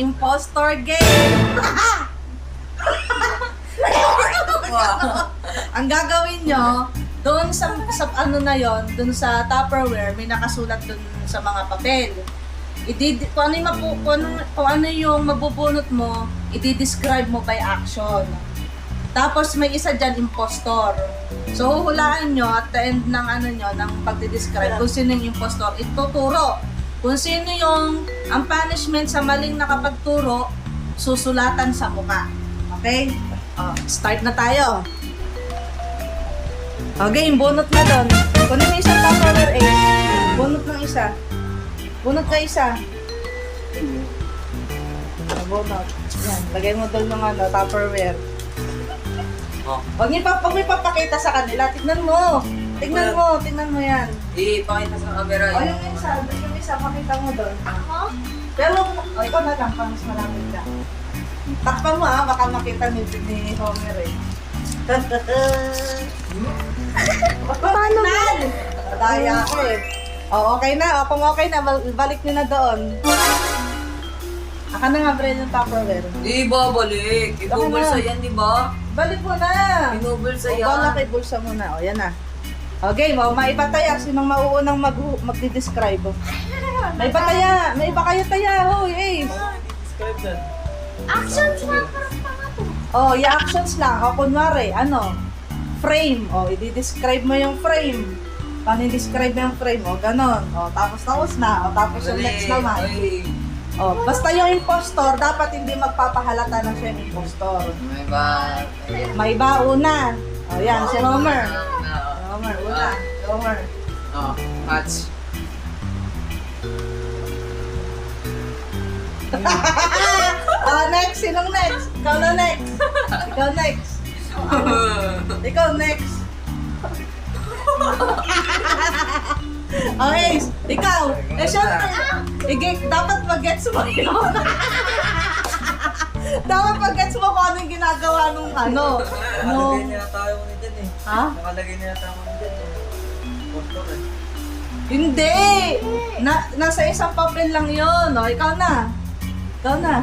impostor game. Ang gagawin nyo, doon sa ano na yon, doon sa Tupperware, may nakasulat doon sa mga papel. Kung ano yung mabubunot mo, i-describe mo by action. Tapos may isa dyan, impostor. So huhulaan nyo at the end ng ano nyo, ng pagdidescribe kung sino yung impostor, ituturo. Kung sino yung ang punishment sa maling nakapagturo, susulatan sa mukha. Okay? Start na tayo. Okay, bunot na doon. Kunin mo isang Tupperware 8. Bunot ng isa. Bunot ka isa. Bunot. Yan, lagay mo doon ng ano, Tupperware. Huwag niyo papakita sa kanila. Tignan mo. Tignan mo yan. Ipakita sa camera. Yung isa, pakita mo doon. Ako? Pero, ikaw na lang, para mas malapit ka. Takpan mo baka makita ni Homer eh. Paano ba? Daya ako eh. Okay na. Kung okay na, balik nyo na doon. Aka na nga, Brad, yung Tupperware. Di ba, balik? Ibubulsa yan, di ba? Balik mo na. Binubulsa yan. Bala kay bulsa mo na. Yan na. Okay, maipataya. Sinong mauunang magdi-describe? May iba kaya. May iba kayo taya. Hoy, Ace. Describe that. Actions lang, parang pangato. I-actions lang. Kunwari, frame. I-describe mo yung frame. Paano i-describe mo yung frame? Ganon. Tapos na. Tapos yung next naman. Basta yung impostor, dapat hindi magpapahalata na siya yung impostor. May ba? May iba una. Yan, si Homer. Homer, una. Homer. Match. Next. Sinong next? Ikaw na next. Ikaw next. Ikaw next. Okay, ikaw. Syempre, dapat mag-gets mo yun. Dapat mag-gets mo kung ano yung ginagawa nung Nakalagay na yata ako ni dyan eh. Ha? Nakalagay na yata ako ni dyan eh. Postor eh. Hindi! Nasa isang papel lang yun. Ikaw na. Ikaw na.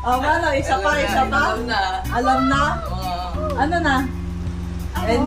Ano? Isa pa. Alam na. Alam na? Oo. Ano na?